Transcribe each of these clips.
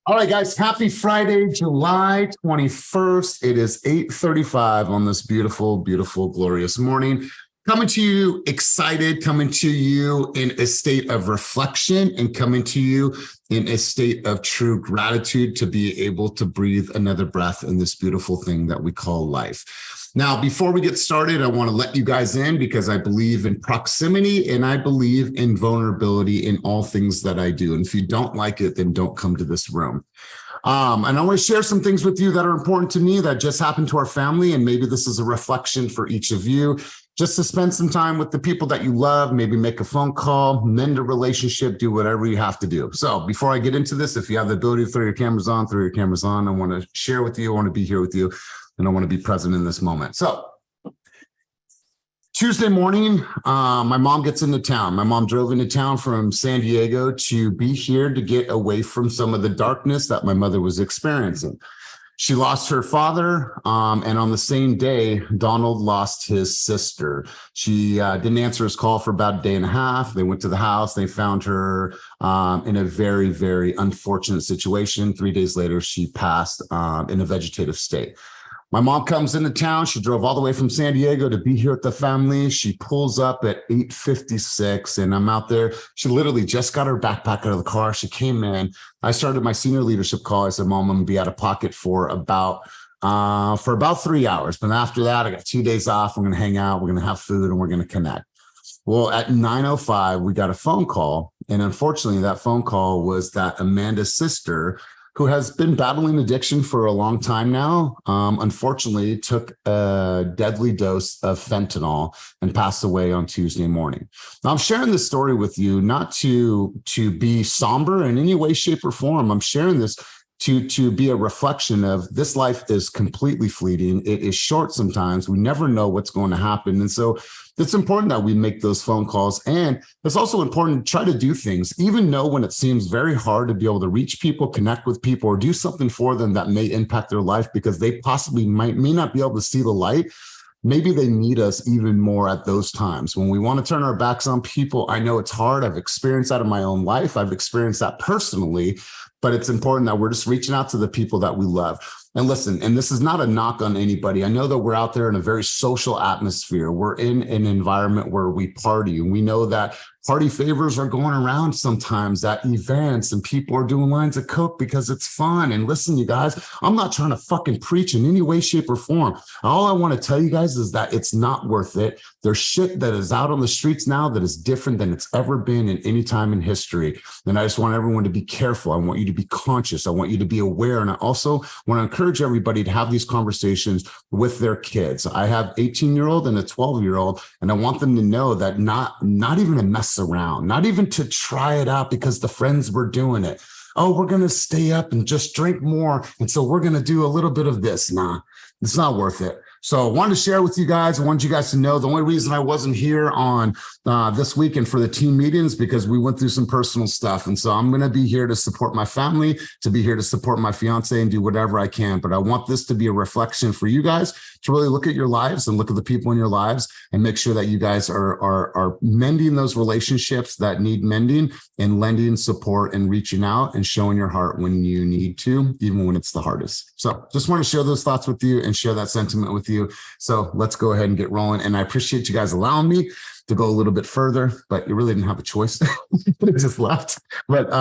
All right, guys, happy Friday, July 21st. It is 8:35 on this beautiful, beautiful, glorious morning. Coming to you excited, coming to you in a state of reflection, and coming to you in a state of true gratitude to be able to breathe another breath in this beautiful thing that we call life. Now, before we get started, I want to let you guys in because I believe in proximity and I believe in vulnerability in all things that I do. And if you don't like it, then don't come to this room. And I want to share some things with you that are important to me that just happened to our family. And maybe this is a reflection for each of you, just to spend some time with the people that you love, maybe make a phone call, mend a relationship, do whatever you have to do. So before I get into this, if you have the ability to throw your cameras on, throw your cameras on. I want to share with you. I want to be here with you. And I want to be present in this moment. So Tuesday morning, my mom gets into town. My mom drove into town from San Diego to be here to get away from some of the darkness that my mother was experiencing. She lost her father, and on the same day, Donald lost his sister. She didn't answer his call for about a day and a half. They went to the house. They found her in a very, very unfortunate situation. 3 days later, she passed in a vegetative state. My mom comes into town. She drove all the way from San Diego to be here with the family. She pulls up at 8:56 and I'm out there. She literally just got her backpack out of the car. She came in. I started my senior leadership call. I said, Mom, I'm gonna be out of pocket for about 3 hours. But after that, I got 2 days off. We're gonna hang out. We're gonna have food and we're gonna connect. Well, at 9:05, we got a phone call. And unfortunately, that phone call was that Amanda's sister, who has been battling addiction for a long time now, unfortunately took a deadly dose of fentanyl and passed away on Tuesday morning. Now, I'm sharing this story with you not to be somber in any way, shape, or form. I'm sharing this to be a reflection of this life is completely fleeting. It is short sometimes. We never know what's going to happen. And so it's important that we make those phone calls. And it's also important to try to do things, even though when it seems very hard to be able to reach people, connect with people, or do something for them that may impact their life because they possibly may not be able to see the light. Maybe they need us even more at those times when we want to turn our backs on people. I know it's hard. I've experienced that in my own life. I've experienced that personally, but it's important that we're just reaching out to the people that we love. And listen, and this is not a knock on anybody. I know that we're out there in a very social atmosphere. We're in an environment where we party, and we know that party favors are going around sometimes at events and people are doing lines of coke because it's fun. And listen, you guys, I'm not trying to fucking preach in any way, shape, or form. All I want to tell you guys is that it's not worth it. There's shit that is out on the streets now that is different than it's ever been in any time in history. And I just want everyone to be careful. I want you to be conscious. I want you to be aware. And I also want to encourage everybody to have these conversations with their kids. I have 18-year-old and a 12-year-old, and I want them to know that not even a mess around, not even to try it out because the friends were doing it. Oh, we're going to stay up and just drink more. And so we're going to do a little bit of this. Nah, it's not worth it. So I wanted to share with you guys. I wanted you guys to know the only reason I wasn't here on this weekend for the team meetings because we went through some personal stuff. And so I'm going to be here to support my family, to be here to support my fiance and do whatever I can. But I want this to be a reflection for you guys to really look at your lives and look at the people in your lives and make sure that you guys are mending those relationships that need mending and lending support and reaching out and showing your heart when you need to, even when it's the hardest. So just want to share those thoughts with you and share that sentiment with you. So let's go ahead and get rolling. And I appreciate you guys allowing me to go a little bit further, but you really didn't have a choice. It just left. But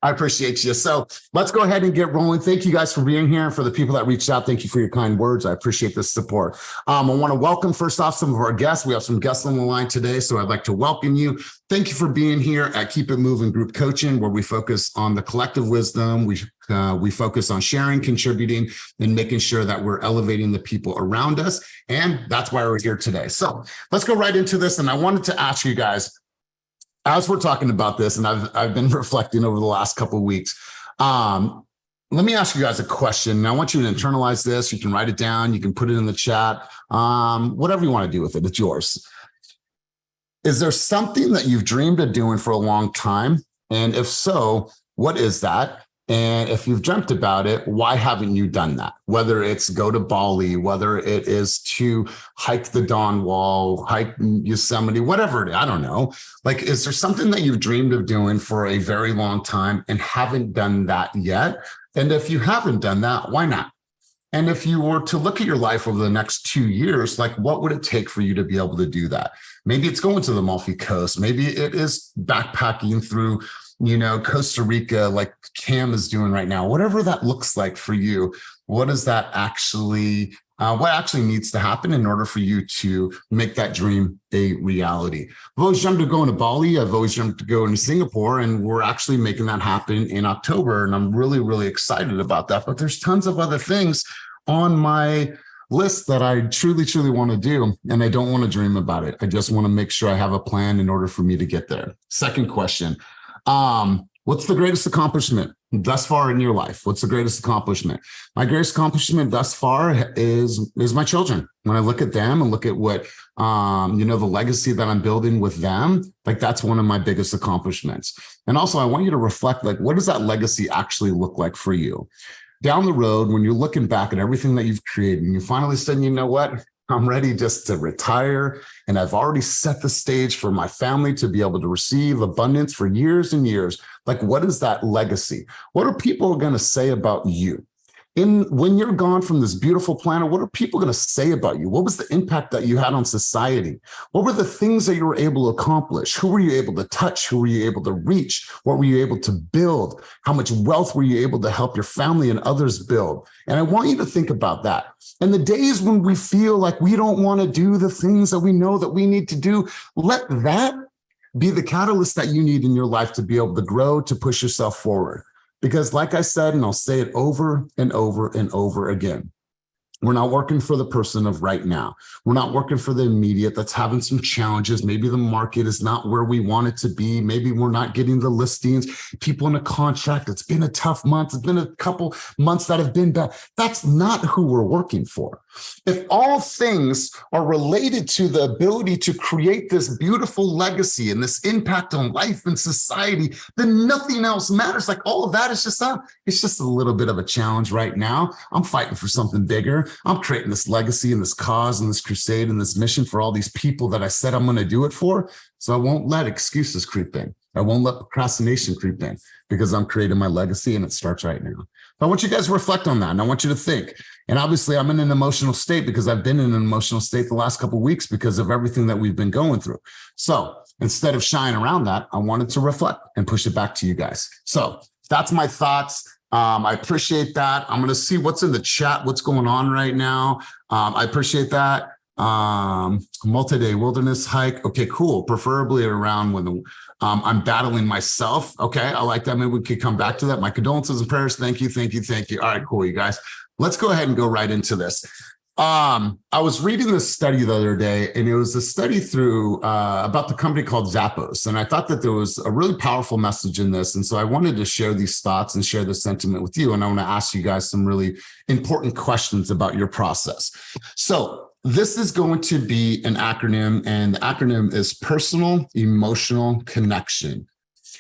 I appreciate you. So let's go ahead and get rolling. Thank you guys for being here. And for the people that reached out, thank you for your kind words. I appreciate the support. I want to welcome first off some of our guests. We have some guests on the line today. So I'd like to welcome you. Thank you for being here at Keep It Moving Group Coaching, where we focus on the collective wisdom. We focus on sharing, contributing, and making sure that we're elevating the people around us. And that's why we're here today. So let's go right into this. And I wanted to ask you guys, as we're talking about this, and I've been reflecting over the last couple of weeks, let me ask you guys a question. And I want you to internalize this. You can write it down. You can put it in the chat. Whatever you want to do with it, it's yours. Is there something that you've dreamed of doing for a long time? And if so, what is that? And if you've dreamt about it, why haven't you done that? Whether it's go to Bali, whether it is to hike the Dawn Wall, hike Yosemite, whatever it is, I don't know. Like, is there something that you've dreamed of doing for a very long time and haven't done that yet? And if you haven't done that, why not? And if you were to look at your life over the next 2 years, like what would it take for you to be able to do that? Maybe it's going to the Amalfi Coast. Maybe it is backpacking through, Costa Rica, like Cam is doing right now. Whatever that looks like for you, what actually needs to happen in order for you to make that dream a reality? I've always dreamed of going to Bali. I've always dreamed to go to Singapore, and we're actually making that happen in October. And I'm really, really excited about that. But there's tons of other things on my list that I truly, truly want to do. And I don't want to dream about it. I just want to make sure I have a plan in order for me to get there. Second question. What's the greatest accomplishment thus far in your life? What's the greatest accomplishment? My greatest accomplishment thus far is my children. When I look at them and look at what, the legacy that I'm building with them, like that's one of my biggest accomplishments. And also I want you to reflect, like, what does that legacy actually look like for you? Down the road, when you're looking back at everything that you've created and you finally said, you know what? I'm ready just to retire. And I've already set the stage for my family to be able to receive abundance for years and years. Like, what is that legacy? What are people going to say about you? When you're gone from this beautiful planet, what are people going to say about you? What was the impact that you had on society? What were the things that you were able to accomplish? Who were you able to touch? Who were you able to reach? What were you able to build? How much wealth were you able to help your family and others build? And I want you to think about that. And the days when we feel like we don't want to do the things that we know that we need to do, let that be the catalyst that you need in your life to be able to grow, to push yourself forward. Because like I said, and I'll say it over and over and over again, we're not working for the person of right now. We're not working for the immediate that's having some challenges. Maybe the market is not where we want it to be. Maybe we're not getting the listings, people in a contract. It's been a tough month. It's been a couple months that have been bad. That's not who we're working for. If all things are related to the ability to create this beautiful legacy and this impact on life and society, then nothing else matters. Like all of that is it's just a little bit of a challenge right now. I'm fighting for something bigger. I'm creating this legacy and this cause and this crusade and this mission for all these people that I said I'm going to do it for. So I won't let excuses creep in. I won't let procrastination creep in because I'm creating my legacy and it starts right now. I want you guys to reflect on that. And I want you to think. And obviously I'm in an emotional state because I've been in an emotional state the last couple of weeks because of everything that we've been going through. So instead of shying around that, I wanted to reflect and push it back to you guys. So that's my thoughts. I appreciate that. I'm going to see what's in the chat, what's going on right now. I appreciate that. Multi-day wilderness hike. Okay, cool. Preferably around when I'm battling myself. Okay, I like that. Maybe we could come back to that. My condolences and prayers. Thank you, thank you, thank you. All right, cool, you guys. Let's go ahead and go right into this. I was reading this study the other day, and it was a study through about the company called Zappos. And I thought that there was a really powerful message in this. And so I wanted to share these thoughts and share this sentiment with you. And I want to ask you guys some really important questions about your process. So this is going to be an acronym, and the acronym is personal emotional connection.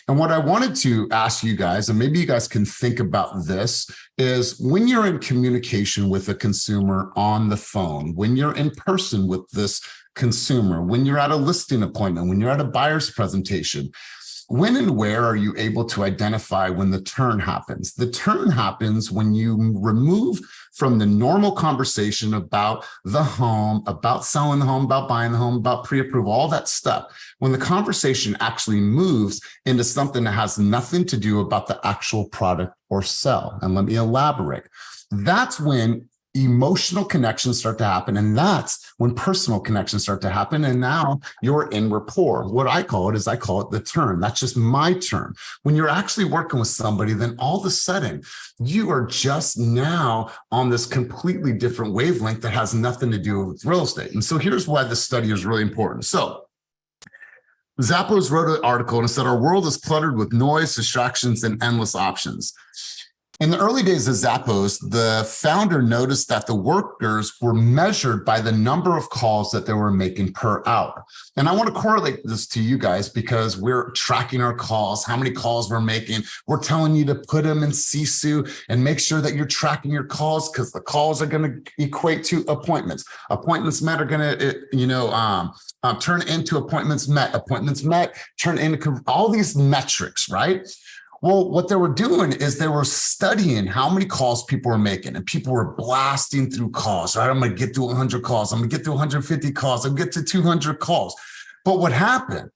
And what I wanted to ask you guys, and maybe you guys can think about this, is when you're in communication with a consumer on the phone, when you're in person with this consumer, when you're at a listing appointment, when you're at a buyer's presentation, when and where are you able to identify when the turn happens? The turn happens when you remove from the normal conversation about the home, about selling the home, about buying the home, about pre-approval, all that stuff. When the conversation actually moves into something that has nothing to do about the actual product or sell. And let me elaborate. That's when emotional connections start to happen. And that's when personal connections start to happen. And now you're in rapport. What I call it is I call it the term. That's just my term. When you're actually working with somebody, then all of a sudden you are just now on this completely different wavelength that has nothing to do with real estate. And so here's why this study is really important. So Zappos wrote an article and it said, our world is cluttered with noise, distractions, and endless options. In the early days of Zappos, the founder noticed that the workers were measured by the number of calls that they were making per hour. And I want to correlate this to you guys because we're tracking our calls, how many calls we're making. We're telling you to put them in Sisu and make sure that you're tracking your calls because the calls are going to equate to appointments. Appointments met are going to, turn into appointments met. Appointments met turn into all these metrics, right? Well, what they were doing is they were studying how many calls people were making, and people were blasting through calls, right? I'm going to get to 100 calls. I'm going to get to 150 calls. I'm going to get to 200 calls. But what happened?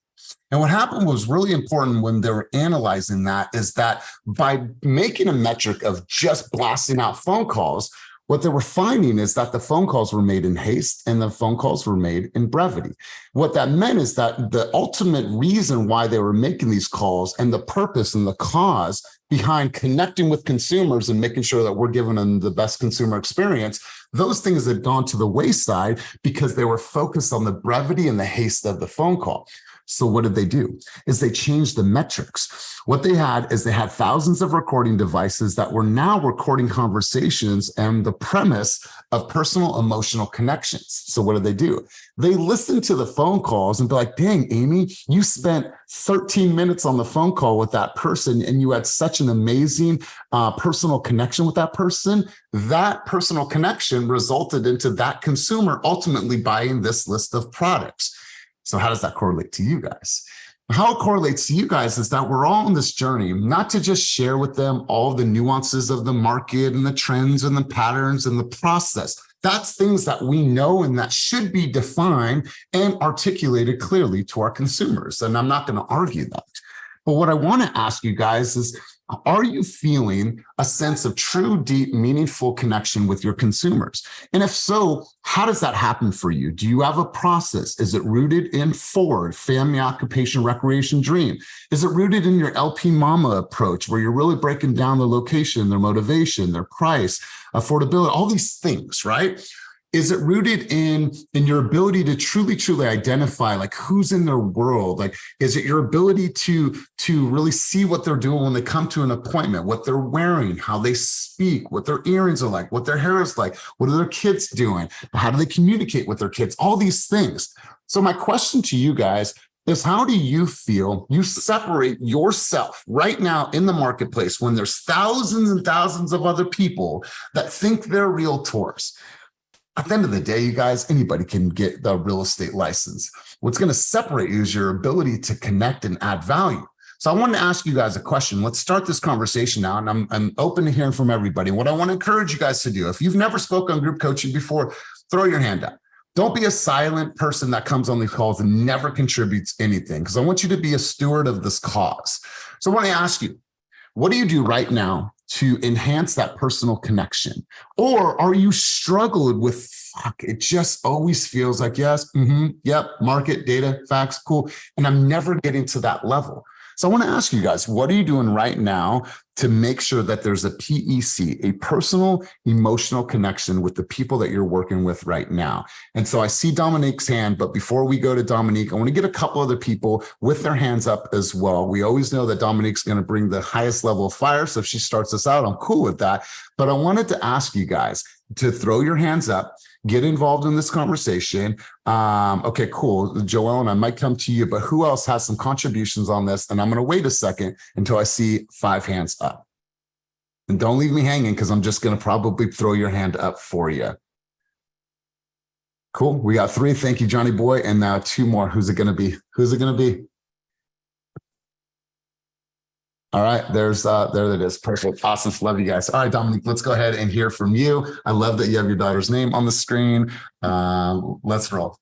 And what happened was really important when they were analyzing that is that by making a metric of just blasting out phone calls, what they were finding is that the phone calls were made in haste and the phone calls were made in brevity. What that meant is that the ultimate reason why they were making these calls and the purpose and the cause behind connecting with consumers and making sure that we're giving them the best consumer experience, those things had gone to the wayside because they were focused on the brevity and the haste of the phone call. So what did they do? Is they changed the metrics. What they had is they had thousands of recording devices that were now recording conversations and the premise of personal emotional connections. So what did they do? They listened to the phone calls and be like, dang, Amy, you spent 13 minutes on the phone call with that person and you had such an amazing personal connection with that person. That personal connection resulted into that consumer ultimately buying this list of products. So how does that correlate to you guys? How it correlates to you guys is that we're all on this journey, not to just share with them all the nuances of the market and the trends and the patterns and the process. That's things that we know and that should be defined and articulated clearly to our consumers. And I'm not going to argue that. But what I want to ask you guys is, are you feeling a sense of true, deep, meaningful connection with your consumers? And if so, how does that happen for you? Do you have a process? Is it rooted in FORD, family, occupation, recreation, dream? Is it rooted in your LP Mama approach, where you're really breaking down the location, their motivation, their price, affordability, all these things, right? Is it rooted in your ability to truly identify like who's in their world? Like, is it your ability to really see what they're doing when they come to an appointment, what they're wearing, how they speak, what their earrings are like, what their hair is like, what are their kids doing? How do they communicate with their kids? All these things. So my question to you guys is, how do you feel you separate yourself right now in the marketplace when there's thousands and thousands of other people that think they're realtors? At the end of the day, you guys, anybody can get the real estate license. What's going to separate you is your ability to connect and add value. So I wanted to ask you guys a question. Let's start this conversation now, and I'm open to hearing from everybody. What I want to encourage you guys to do, if you've never spoken on group coaching before, throw your hand up. Don't be a silent person that comes on these calls and never contributes anything, because I want you to be a steward of this cause. So I want to ask you, what do you do right now to enhance that personal connection? Or are you struggling with, it just always feels like, yes, yep, market, data, facts, cool. And I'm never getting to that level. So I want to ask you guys, what are you doing right now to make sure that there's a PEC, a personal emotional connection with the people that you're working with right now? And so I see Dominique's hand, but before we go to Dominique, I want to get a couple other people with their hands up as well. We always know that Dominique's going to bring the highest level of fire. So if she starts us out, I'm cool with that. But I wanted to ask you guys to throw your hands up, get involved in this conversation. Okay, cool. Joelle, and I might come to you, but who else has some contributions on this? And I'm going to wait a second until I see 5 hands up. And don't leave me hanging, because I'm just going to probably throw your hand up for you. Cool. We got 3. Thank you, Johnny Boy. And now 2 more. Who's it going to be? Who's it going to be? All right, there it is. Perfect. Awesome. Love you guys. All right, Dominique, let's go ahead and hear from you. I love that you have your daughter's name on the screen. Let's roll.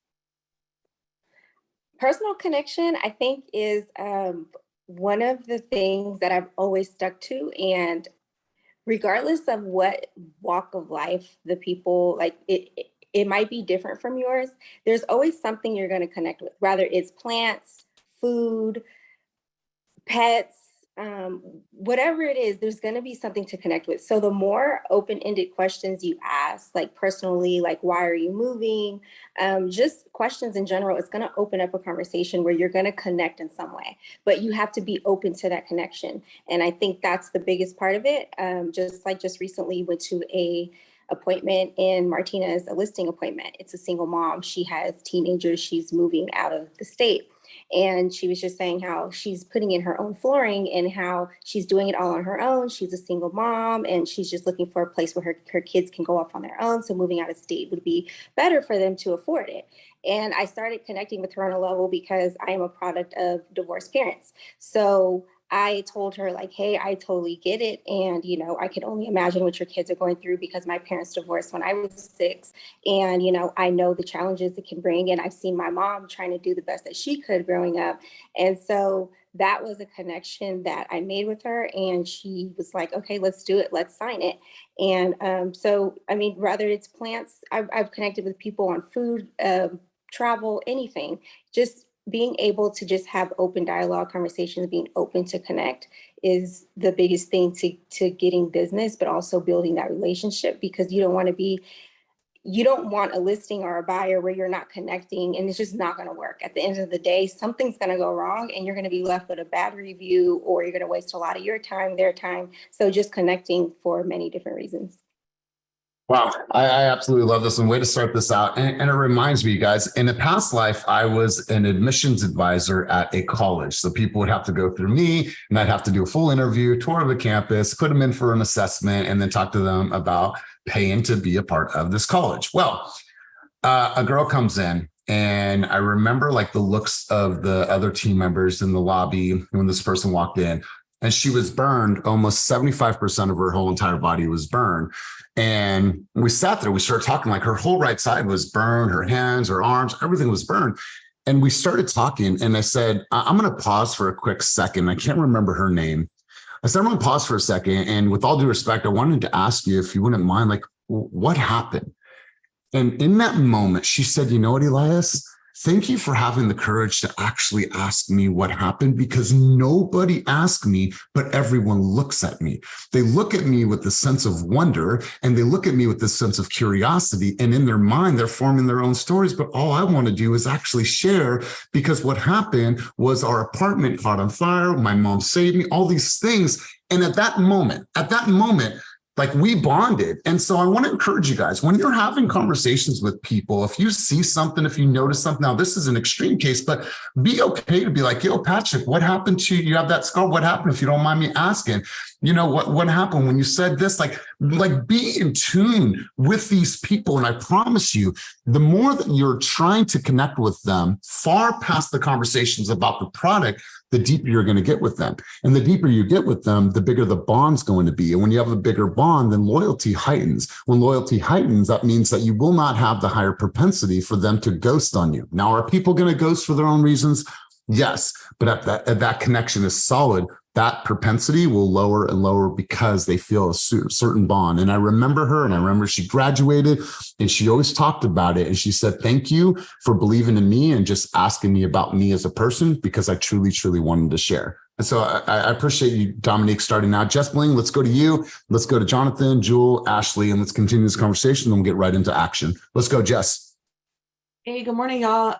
Personal connection, I think, is one of the things that I've always stuck to. And regardless of what walk of life the people, like it might be different from yours, there's always something you're going to connect with, whether it's plants, food, pets, whatever it is, there's going to be something to connect with. So the more open-ended questions you ask, like personally, like, why are you moving? Just questions in general, it's going to open up a conversation where you're going to connect in some way, but you have to be open to that connection. And I think that's the biggest part of it. Just recently went to a appointment, and Martina's a listing appointment. It's a single mom. She has teenagers. She's moving out of the state. And she was just saying how she's putting in her own flooring and how she's doing it all on her own. She's a single mom, and she's just looking for a place where her kids can go off on their own. So moving out of state would be better for them to afford it. And I started connecting with her on a level because I am a product of divorced parents. So I told her like, hey, I totally get it. And, I could only imagine what your kids are going through because my parents divorced when I was 6. And, I know the challenges it can bring. And I've seen my mom trying to do the best that she could growing up. And so that was a connection that I made with her. And she was like, okay, let's do it. Let's sign it. And so, I mean, whether it's plants, I've connected with people on food, travel, anything, just being able to just have open dialogue conversations, being open to connect is the biggest thing to getting business, but also building that relationship, because you don't want a listing or a buyer where you're not connecting, and it's just not going to work. At the end of the day, something's going to go wrong and you're going to be left with a bad review, or you're going to waste a lot of your time, their time. So just connecting for many different reasons. Wow, I absolutely love this one. Way to start this out. And it reminds me, you guys, in a past life, I was an admissions advisor at a college. So people would have to go through me and I'd have to do a full interview, tour of the campus, put them in for an assessment, and then talk to them about paying to be a part of this college. Well, a girl comes in, and I remember like the looks of the other team members in the lobby when this person walked in, and she was burned. Almost 75% of her whole entire body was burned. And we sat there, we started talking, like her whole right side was burned, her hands, her arms, everything was burned. And we started talking, and I said, I'm going to pause for a quick second. I can't remember her name. I said, I'm going to pause for a second. And with all due respect, I wanted to ask you if you wouldn't mind, like, what happened? And in that moment, she said, you know what, Elias? Thank you for having the courage to actually ask me what happened, because nobody asked me, but everyone looks at me. They look at me with the sense of wonder, and they look at me with this sense of curiosity. And in their mind, they're forming their own stories. But all I want to do is actually share, because what happened was our apartment caught on fire. My mom saved me, all these things. And at that moment, like we bonded. And so I want to encourage you guys, when you're having conversations with people, if you see something, if you notice something, now this is an extreme case, but be okay to be like, yo, Patrick, what happened to you? You have that scar. What happened? If you don't mind me asking, what happened when you said this? Like be in tune with these people. And I promise you, the more that you're trying to connect with them far past the conversations about the product, the deeper you're going to get with them. And the deeper you get with them, the bigger the bond's going to be. And when you have a bigger bond, then loyalty heightens. When loyalty heightens, that means that you will not have the higher propensity for them to ghost on you. Now, are people going to ghost for their own reasons? Yes. But if that connection is solid, that propensity will lower and lower because they feel a certain bond. And I remember her, and I remember she graduated, and she always talked about it. And she said, thank you for believing in me and just asking me about me as a person, because I truly, truly wanted to share. And so I appreciate you, Dominique, starting now. Jess Bling, let's go to you. Let's go to Jonathan, Jewel, Ashley, and let's continue this conversation. Then we'll get right into action. Let's go, Jess. Hey, good morning, y'all.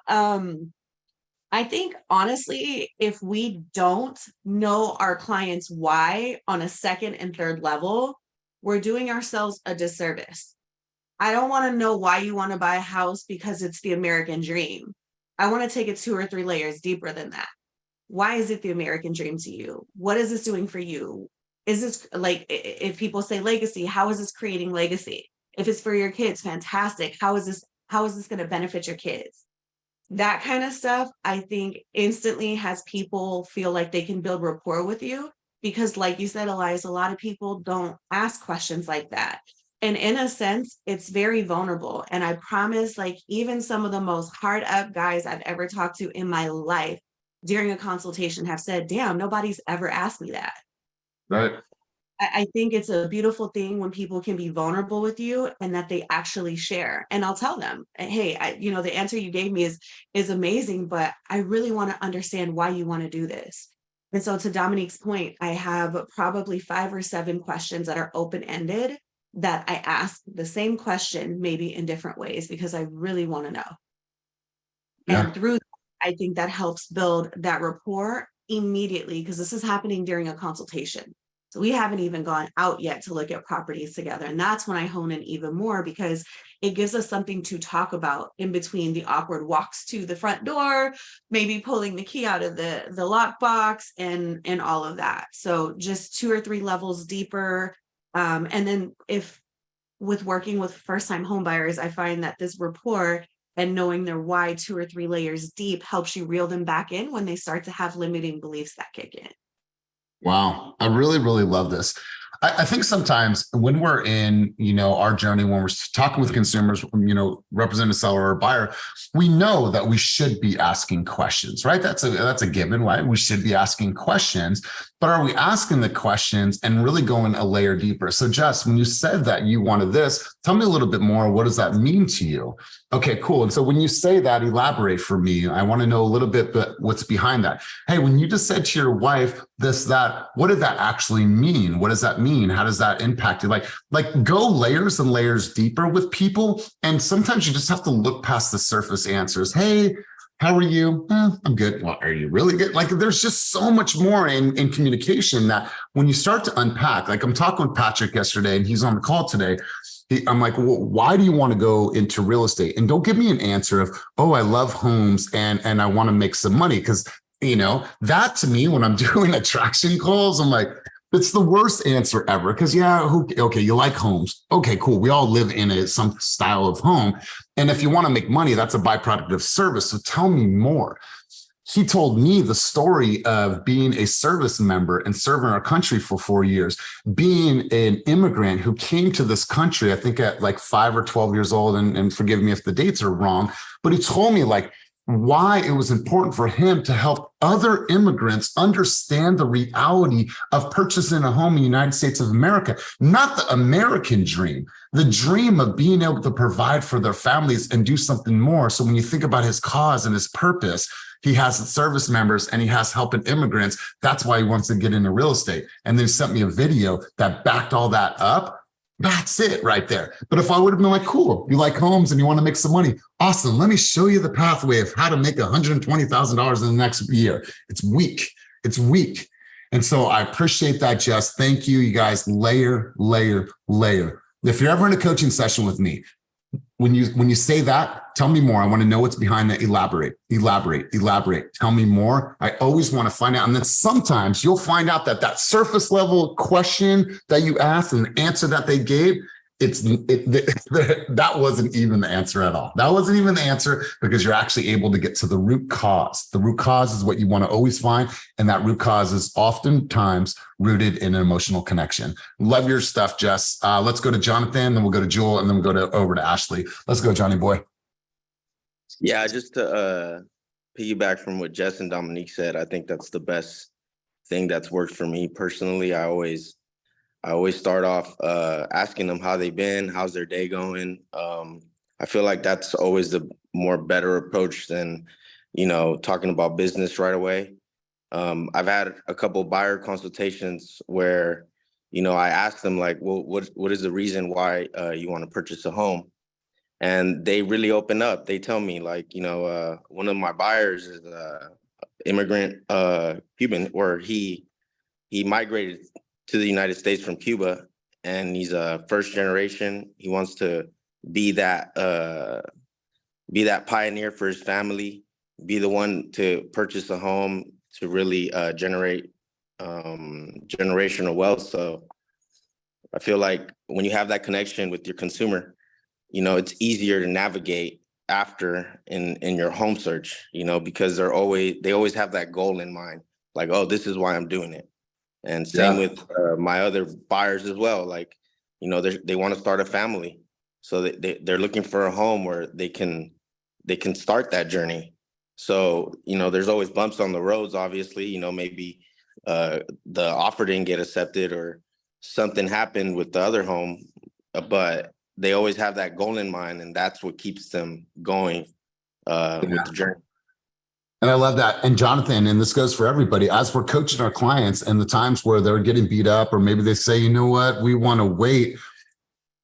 I think honestly, if we don't know our clients' why on a second and third level, we're doing ourselves a disservice. I don't want to know why you want to buy a house because it's the American dream. I want to take it 2 or 3 layers deeper than that. Why is it the American dream to you? What is this doing for you? Is this, like, if people say legacy, how is this creating legacy? If it's for your kids, fantastic. How is this going to benefit your kids? That kind of stuff, I think, instantly has people feel like they can build rapport with you, because like you said, Elias, a lot of people don't ask questions like that. And in a sense, it's very vulnerable. And I promise, like, even some of the most hard up guys I've ever talked to in my life during a consultation have said, damn, nobody's ever asked me that. Right. I think it's a beautiful thing when people can be vulnerable with you and that they actually share. And I'll tell them, hey, the answer you gave me is amazing, but I really want to understand why you want to do this. And so to Dominique's point, I have probably 5 or 7 questions that are open-ended that I ask the same question, maybe in different ways, because I really want to know. Yeah. And through that, I think that helps build that rapport immediately, because this is happening during a consultation. So we haven't even gone out yet to look at properties together. And that's when I hone in even more, because it gives us something to talk about in between the awkward walks to the front door, maybe pulling the key out of the lockbox and all of that. So just 2 or 3 levels deeper. And then if with working with first-time home buyers, I find that this rapport and knowing their why 2 or 3 layers deep helps you reel them back in when they start to have limiting beliefs that kick in. Wow. I really, really love this. I think sometimes when we're in, our journey, when we're talking with consumers, represent a seller or buyer, we know that we should be asking questions, right? That's a given, right? We should be asking questions, but are we asking the questions and really going a layer deeper? So Jess, when you said that you wanted this, tell me a little bit more. What does that mean to you? Okay, cool. And so when you say that, elaborate for me. I want to know a little bit, but what's behind that? Hey, when you just said to your wife this, that, what did that actually mean? What does that mean? How does that impact you? Like go layers and layers deeper with people. And sometimes you just have to look past the surface answers. Hey, how are you? I'm good. Well, are you really good? Like there's just so much more in communication that when you start to unpack, like I'm talking with Patrick yesterday and he's on the call today. I'm like, well, why do you want to go into real estate? And don't give me an answer of, oh, I love homes and I want to make some money. Because, that to me, when I'm doing attraction calls, I'm like, it's the worst answer ever. Because okay, you like homes. Okay, cool. We all live in some style of home. And if you want to make money, that's a byproduct of service. So tell me more. He told me the story of being a service member and serving our country for 4 years, being an immigrant who came to this country, I think at like 5 or 12 years old, and forgive me if the dates are wrong, but he told me like why it was important for him to help other immigrants understand the reality of purchasing a home in the United States of America, not the American dream, the dream of being able to provide for their families and do something more. So when you think about his cause and his purpose, he has service members and he has helping immigrants. That's why he wants to get into real estate. And then he sent me a video that backed all that up. That's it right there. But if I would have been like, cool, you like homes and you want to make some money. Awesome. Let me show you the pathway of how to make $120,000 in the next year. It's weak. It's weak. And so I appreciate that, Jess. Thank you. You guys layer, layer, layer. If you're ever in a coaching session with me, when you say that, tell me more. I want to know what's behind that. Elaborate. Tell me more. I always want to find out. And then sometimes you'll find out that surface level question that you asked and the answer that they gave, that wasn't even the answer at all. That wasn't even the answer because you're actually able to get to the root cause. The root cause is what you want to always find. And that root cause is oftentimes rooted in an emotional connection. Love your stuff, Jess. Let's go to Jonathan, then we'll go to Jewel, and then we'll go over to Ashley. Let's go, Johnny boy. Yeah, just to piggyback from what Jess and Dominique said, I think that's the best thing that's worked for me personally. I always start off asking them how they've been, how's their day going. I feel like that's always the more better approach than, talking about business right away. I've had a couple buyer consultations where, I asked them like, well, what is the reason why you want to purchase a home? And they really open up. They tell me like, one of my buyers is immigrant Cuban, where he migrated to the United States from Cuba, and he's a first generation. He wants to be that pioneer for his family, be the one to purchase a home to really generate generational wealth. So I feel like when you have that connection with your consumer, it's easier to navigate after in your home search, because they always have that goal in mind, like, oh, this is why I'm doing it. And same with my other buyers as well. Like, they want to start a family. So they're looking for a home where they can start that journey. So, there's always bumps on the roads, obviously, maybe the offer didn't get accepted or something happened with the other home, but they always have that goal in mind, and that's what keeps them going with the journey. And I love that. And Jonathan, and this goes for everybody, as we're coaching our clients and the times where they're getting beat up, or maybe they say, you know what, we want to wait.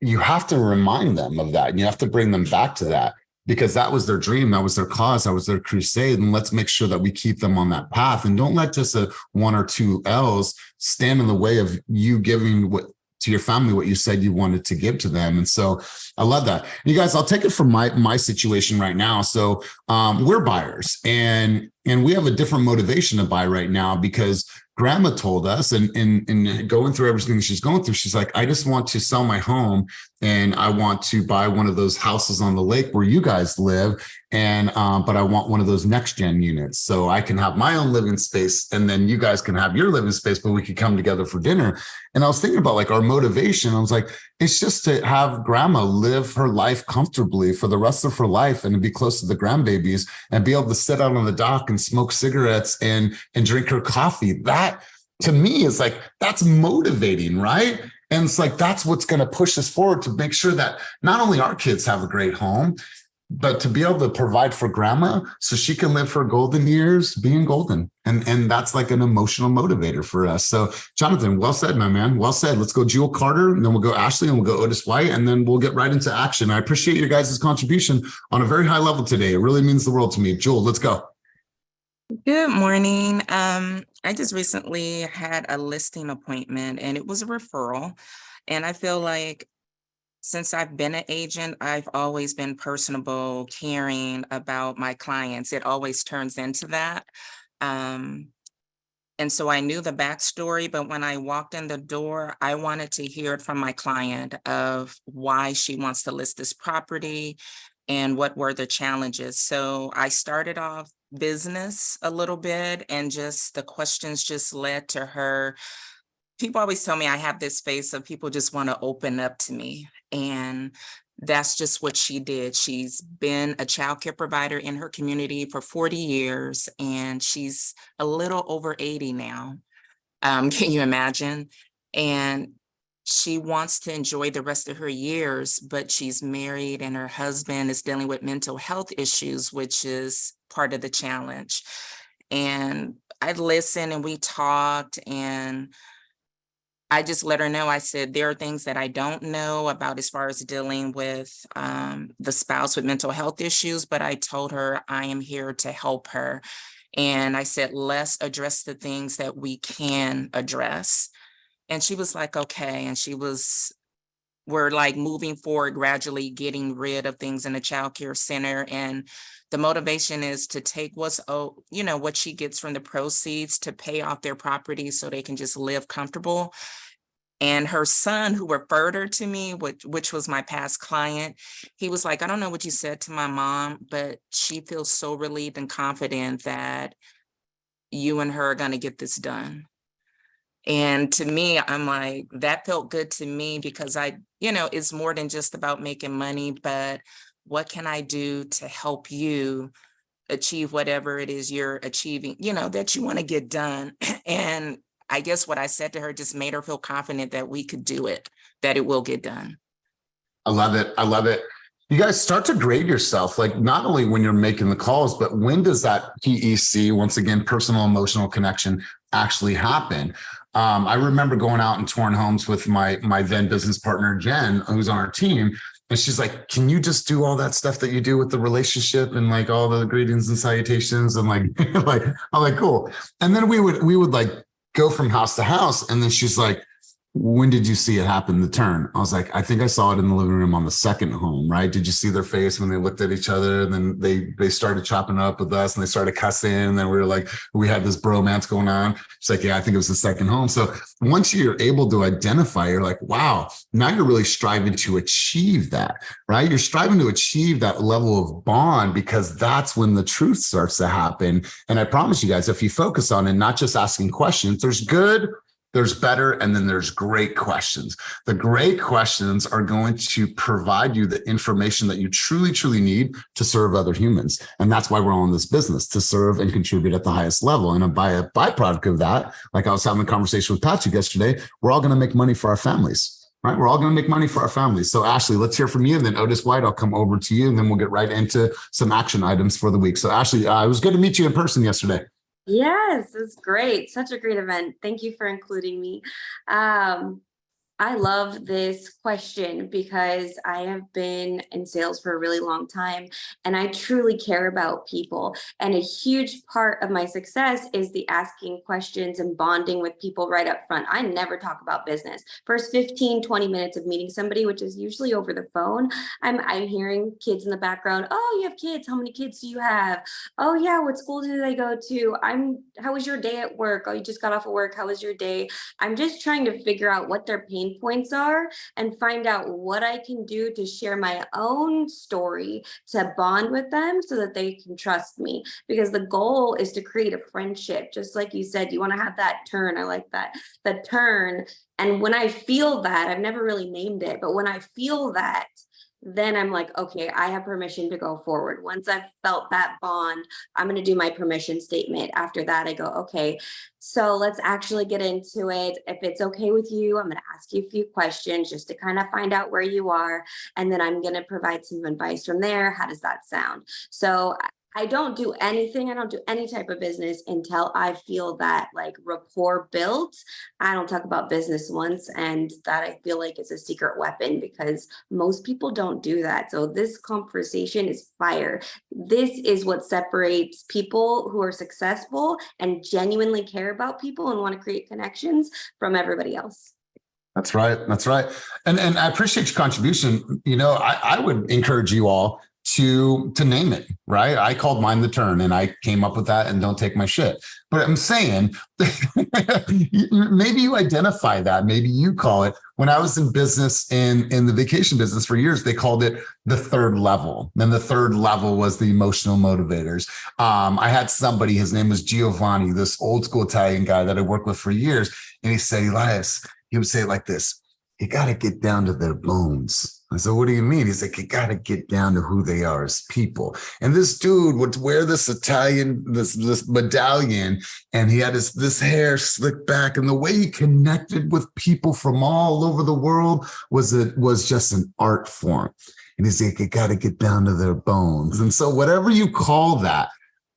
You have to remind them of that. And you have to bring them back to that because that was their dream. That was their cause. That was their crusade. And let's make sure that we keep them on that path, and don't let just a 1 or 2 L's stand in the way of you giving to your family what you said you wanted to give to them. And so I love that. You guys, I'll take it from my situation right now. So we're buyers and we have a different motivation to buy right now because grandma told us, and in going through everything she's going through, she's like, I just want to sell my home and I want to buy one of those houses on the lake where you guys live. And but I want one of those next gen units so I can have my own living space and then you guys can have your living space, but we could come together for dinner. And I was thinking about like our motivation. I was like, it's just to have grandma live her life comfortably for the rest of her life and to be close to the grandbabies and be able to sit out on the dock and smoke cigarettes and drink her coffee. That to me is like, that's motivating, right? And it's like, that's what's going to push us forward to make sure that not only our kids have a great home, but to be able to provide for grandma so she can live her golden years being golden. And that's like an emotional motivator for us. So Jonathan, well said, my man. Well said. Let's go Jewel Carter, and then we'll go Ashley, and we'll go Otis White, and then we'll get right into action. I appreciate your guys' contribution on a very high level today. It really means the world to me. Jewel, let's go. Good morning. I just recently had a listing appointment and it was a referral. And I feel like since I've been an agent, I've always been personable, caring about my clients. It always turns into that. And so I knew the backstory, but when I walked in the door, I wanted to hear it from my client of why she wants to list this property and what were the challenges. So I started off business a little bit and just the questions just led to her. People always tell me I have this face of people just want to open up to me. And that's just what she did. She's been a child care provider in her community for 40 years, and she's a little over 80 now. Can you imagine? And she wants to enjoy the rest of her years, but she's married and her husband is dealing with mental health issues, which is part of the challenge. And I listened and we talked, and I just let her know, I said, there are things that I don't know about as far as dealing with the spouse with mental health issues, but I told her I am here to help her. And I said, let's address the things that we can address. And she was like, okay. And we're like moving forward, gradually getting rid of things in the child care center. And the motivation is to take what she gets from the proceeds to pay off their property so they can just live comfortable. And her son, who referred her to me, which was my past client, he was like, I don't know what you said to my mom, but she feels so relieved and confident that you and her are going to get this done. And to me, I'm like, that felt good to me because it's more than just about making money, but what can I do to help you achieve whatever it is you're achieving, that you want to get done. And I guess what I said to her just made her feel confident that we could do it, that it will get done. I love it. I love it. You guys start to grade yourself, like not only when you're making the calls, but when does that PEC, once again, personal emotional connection, actually happen? I remember going out and touring homes with my then business partner, Jen, who's on our team. And she's like, can you just do all that stuff that you do with the relationship and like all the greetings and salutations? And like, I'm like, cool. And then we would like go from house to house. And then she's like, when did you see it happen, the turn? I was like, I think I saw it in the living room on the second home, right? Did you see their face when they looked at each other? And then they started chopping up with us and they started cussing. And then we had this bromance going on. She's like, yeah, I think it was the second home. So once you're able to identify, you're like, wow, now you're really striving to achieve that, right? You're striving to achieve that level of bond because that's when the truth starts to happen. And I promise you guys, if you focus on it, not just asking questions, there's good, there's better, and then there's great questions. The great questions are going to provide you the information that you truly, truly need to serve other humans. And that's why we're all in this business, to serve and contribute at the highest level. And by a byproduct of that, like I was having a conversation with Patrick yesterday, we're all going to make money for our families, right? We're all going to make money for our families. So Ashley, let's hear from you. And then Otis White, I'll come over to you and then we'll get right into some action items for the week. So Ashley, it was good to meet you in person yesterday. Yes, it's great. Such a great event. Thank you for including me. I love this question because I have been in sales for a really long time and I truly care about people. And a huge part of my success is the asking questions and bonding with people right up front. I never talk about business. First 15-20 minutes of meeting somebody, which is usually over the phone, I'm hearing kids in the background. Oh, you have kids. How many kids do you have? Oh yeah, what school do they go to? How was your day at work? Oh, you just got off of work. How was your day? I'm just trying to figure out what their pain points are and find out what I can do to share my own story to bond with them so that they can trust me. Because the goal is to create a friendship. Just like you said, you want to have that turn. I like that, the turn. And when I feel that, I've never really named it, but when I feel that, then I'm like, okay, I have permission to go forward. Once I've felt that bond, I'm going to do my permission statement. After that, I go, okay, so let's actually get into it. If it's okay with you, I'm going to ask you a few questions just to kind of find out where you are. And then I'm going to provide some advice from there. How does that sound? So I don't do anything. I don't do any type of business until I feel that like rapport built. I don't talk about business once, and that I feel like is a secret weapon because most people don't do that. So this conversation is fire. This is what separates people who are successful and genuinely care about people and want to create connections from everybody else. That's right. That's right. And I appreciate your contribution. You know, I would encourage you all to name it, right? I called mine the turn and I came up with that, and don't take my shit. But I'm saying maybe you identify that, maybe you call it. When I was in business in the vacation business for years, they called it the third level. Then the third level was the emotional motivators. I had somebody, his name was Giovanni, this old school Italian guy that I worked with for years. And he said, Elias, he would say it like this: you got to get down to their bones. I said, what do you mean? He's like, you got to get down to who they are as people. And this dude would wear this Italian, this medallion, and he had this hair slicked back. And the way he connected with people from all over the world was just an art form. And he's like, you got to get down to their bones. And so whatever you call that,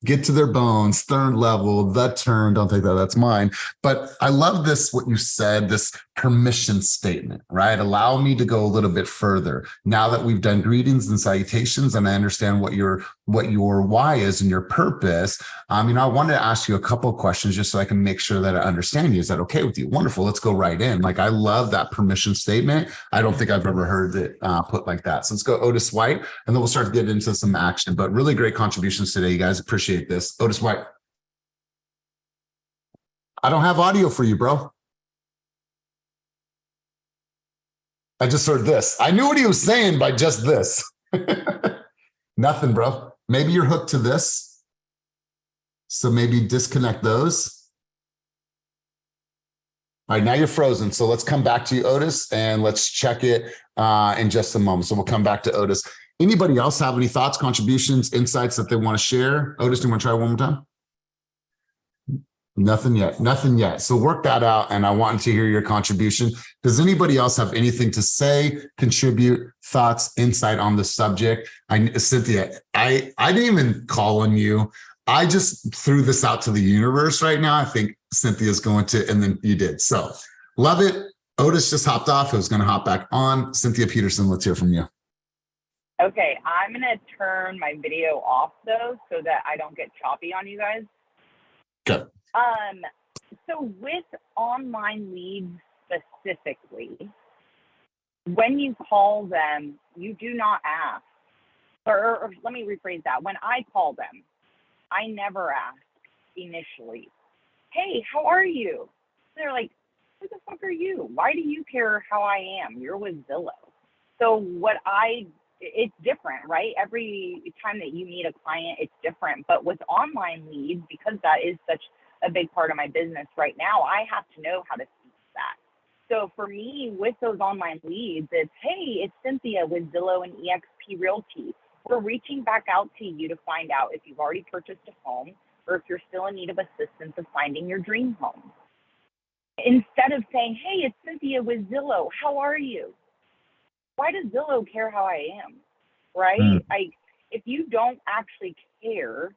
get to their bones, third level, the turn, don't take that, that's mine. But I love this, what you said, this permission statement, right? Allow me to go a little bit further. Now that we've done greetings and salutations and I understand what your why is and your purpose, I wanted to ask you a couple of questions just so I can make sure that I understand you. Is that okay with you? Wonderful. Let's go right in. Like, I love that permission statement. I don't think I've ever heard it put like that. So let's go Otis White, and then we'll start to get into some action. But really great contributions today, you guys. Appreciate this. Otis White. I don't have audio for you, bro. I just heard this. I knew what he was saying by just this. Nothing, bro. Maybe you're hooked to this. So maybe disconnect those. All right, now you're frozen. So let's come back to you, Otis, and let's check it in just a moment. So we'll come back to Otis. Anybody else have any thoughts, contributions, insights that they want to share? Otis, do you want to try one more time? Nothing yet. Nothing yet. So work that out. And I want to hear your contribution. Does anybody else have anything to say, contribute, thoughts, insight on the subject? Cynthia, I didn't even call on you. I just threw this out to the universe right now. I think Cynthia's going to, and then you did. So love it. Otis just hopped off. It was going to hop back on. Cynthia Peterson, let's hear from you. Okay, I'm going to turn my video off though, so that I don't get choppy on you guys. Good. So with online leads specifically, when you call them, you do not ask, or let me rephrase that. When I call them, I never ask initially, hey, how are you? They're like, who the fuck are you? Why do you care how I am? You're with Zillow. So it's different, right? Every time that you meet a client, it's different. But with online leads, because that is such a big part of my business right now, I have to know how to speak to that. So for me, with those online leads, it's, hey, it's Cynthia with Zillow and eXp Realty. We're reaching back out to you to find out if you've already purchased a home or if you're still in need of assistance of finding your dream home. Instead of saying, hey, it's Cynthia with Zillow, how are you? Why does Zillow care how I am, right? If you don't actually care,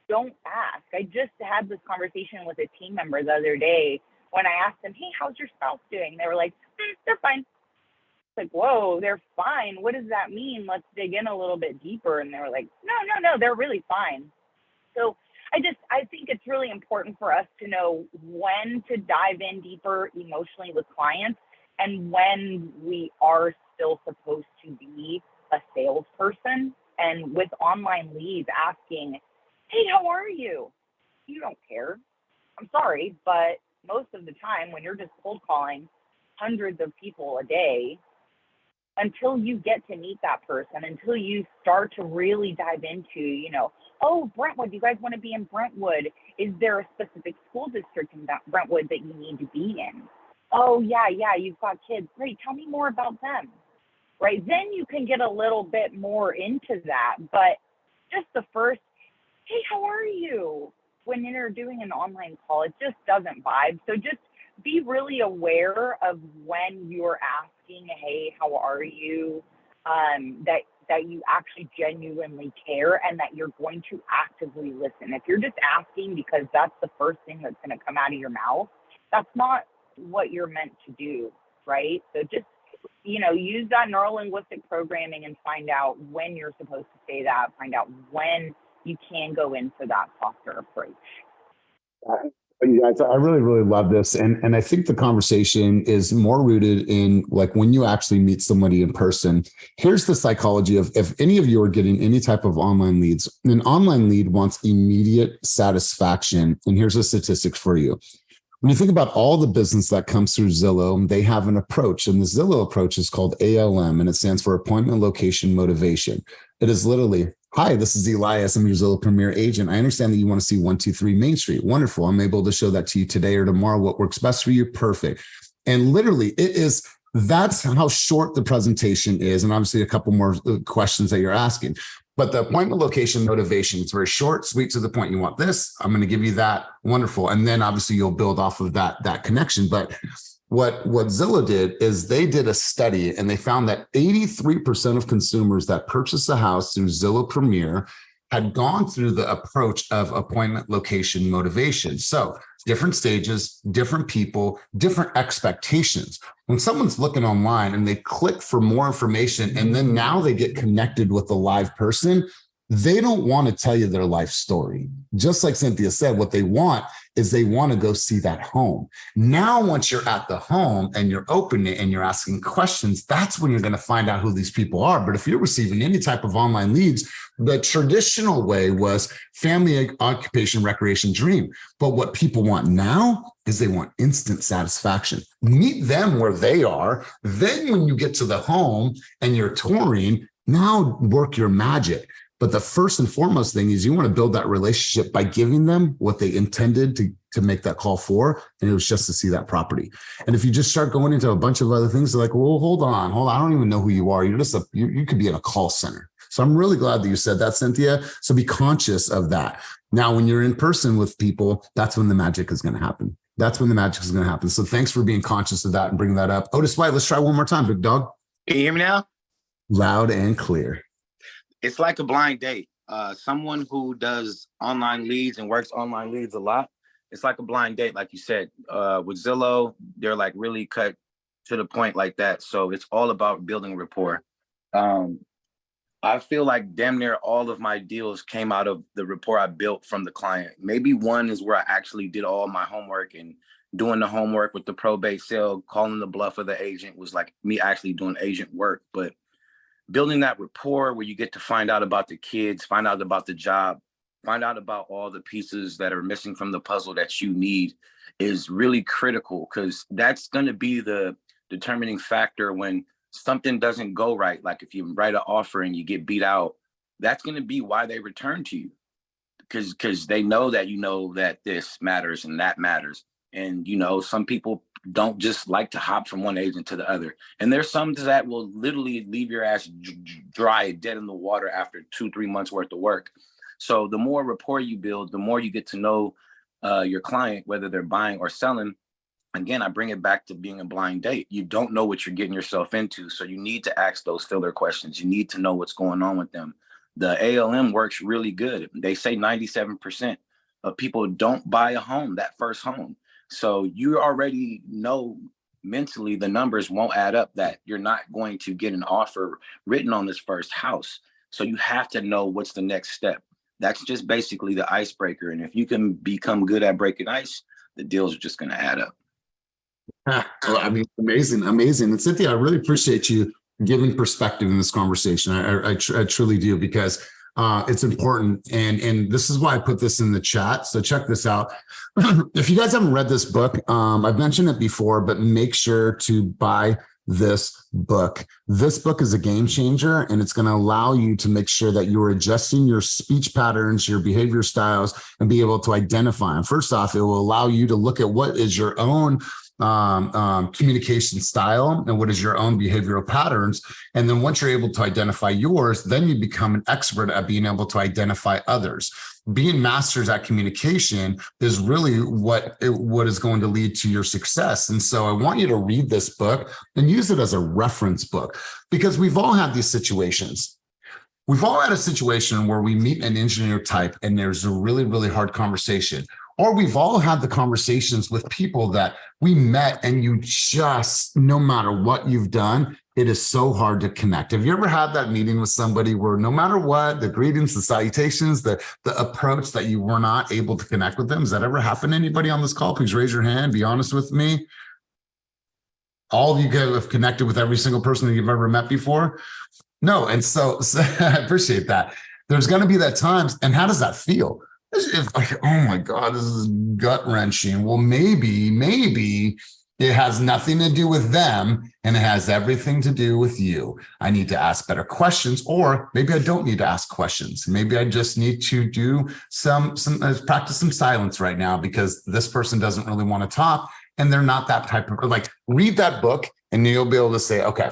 don't ask. I just had this conversation with a team member the other day when I asked them, hey, how's your spouse doing? They were like, they're fine. It's like, whoa, they're fine. What does that mean? Let's dig in a little bit deeper. And they were like, no, they're really fine. So I think it's really important for us to know when to dive in deeper emotionally with clients and when we are still supposed to be a salesperson. And with online leads asking, hey, how are you? You don't care. I'm sorry, but most of the time when you're just cold calling hundreds of people a day, until you get to meet that person, until you start to really dive into, oh, Brentwood, you guys want to be in Brentwood. Is there a specific school district in Brentwood that you need to be in? Oh, yeah, you've got kids. Great, tell me more about them, right? Then you can get a little bit more into that. But just the first, hey, how are you? When you're doing an online call, it just doesn't vibe. So just be really aware of when you're asking, hey, how are you? That you actually genuinely care and that you're going to actively listen. If you're just asking because that's the first thing that's going to come out of your mouth, that's not what you're meant to do, right? So just, use that neuro-linguistic programming and find out when you're supposed to say that, find out when you can go in for that softer approach. You guys, I really, really love this. And I think the conversation is more rooted in like when you actually meet somebody in person. Here's the psychology of if any of you are getting any type of online leads, an online lead wants immediate satisfaction. And here's a statistic for you. When you think about all the business that comes through Zillow, they have an approach. And the Zillow approach is called ALM, and it stands for appointment, location, motivation. It is literally, hi, this is Elias. I'm your Zillow Premier agent. I understand that you want to see 123 Main Street. Wonderful. I'm able to show that to you today or tomorrow. What works best for you? Perfect. And literally that's how short the presentation is. And obviously a couple more questions that you're asking. But the appointment, location, motivation, it's very short, sweet, to the point. You want this, I'm going to give you that. Wonderful. And then obviously you'll build off of that connection. But what Zillow did is they did a study and they found that 83% of consumers that purchased a house through Zillow Premier had gone through the approach of appointment, location, motivation. So different stages, different people, different expectations. When someone's looking online and they click for more information and then now they get connected with a live person, they don't want to tell you their life story. Just like Cynthia said, what they want is they want to go see that home. Now, once you're at the home and you're opening it and you're asking questions, that's when you're going to find out who these people are. But if you're receiving any type of online leads, the traditional way was family, occupation, recreation, dream. But what people want now is they want instant satisfaction. Meet them where they are. Then when you get to the home and you're touring, now work your magic. But the first and foremost thing is you want to build that relationship by giving them what they intended to make that call for. And it was just to see that property. And if you just start going into a bunch of other things, they're like, well, hold on. I don't even know who you are. You're just you could be in a call center. So I'm really glad that you said that, Cynthia. So be conscious of that. Now, when you're in person with people, that's when the magic is going to happen. That's when the magic is going to happen. So thanks for being conscious of that and bringing that up. Otis White, let's try one more time, big dog. Can you hear me now? Loud and clear. It's like a blind date. Someone who does online leads and works online leads a lot, it's like a blind date, like you said. With Zillow, they're like really cut to the point like that. So it's all about building rapport. I feel like damn near all of my deals came out of the rapport I built from the client. Maybe one is where I actually did all my homework, and doing the homework with the probate sale, calling the bluff of the agent was like me actually doing agent work. But building that rapport where you get to find out about the kids, find out about the job, find out about all the pieces that are missing from the puzzle that you need is really critical, because that's going to be the determining factor when something doesn't go right. Like if you write an offer and you get beat out, that's going to be why they return to you, because they know that you know that this matters and that matters. And, some people don't just like to hop from one agent to the other. And there's some that will literally leave your ass dry, dead in the water after 2-3 months worth of work. So the more rapport you build, the more you get to know your client, whether they're buying or selling. Again, I bring it back to being a blind date. You don't know what you're getting yourself into. So you need to ask those filler questions. You need to know what's going on with them. The ALM works really good. They say 97% of people don't buy a home, that first home. So you already know mentally the numbers won't add up, that you're not going to get an offer written on this first house. So you have to know what's the next step. That's just basically the icebreaker. And if you can become good at breaking ice, the deals are just going to add up. Well, I mean, amazing. And Cynthia, I really appreciate you giving perspective in this conversation. I truly do, because it's important. And this is why I put this in the chat. So check this out. If you guys haven't read this book, I've mentioned it before, but make sure to buy this book. This book is a game changer, and it's going to allow you to make sure that you're adjusting your speech patterns, your behavior styles, and be able to identify them. First off, it will allow you to look at what is your own communication style and what is your own behavioral patterns. And then once you're able to identify yours, then you become an expert at being able to identify others. Being masters at communication is really what is going to lead to your success. And so I want you to read this book and use it as a reference book, because we've all had these situations. We've all had a situation where we meet an engineer type and there's a really, really hard conversation. Or we've all had the conversations with people that we met and you just, no matter what you've done, it is so hard to connect. Have you ever had that meeting with somebody where no matter what, the greetings, the salutations, the approach, that you were not able to connect with them? Has that ever happened to anybody on this call? Please raise your hand. Be honest with me. All of you have connected with every single person that you've ever met before? No. And so I appreciate that. There's going to be that times. And how does that feel? If like, oh my God, this is gut wrenching. Well, maybe it has nothing to do with them and it has everything to do with you. I need to ask better questions, or maybe I don't need to ask questions. Maybe I just need to do some practice some silence right now, because this person doesn't really want to talk and they're not that type of, like, read that book and you'll be able to say, okay,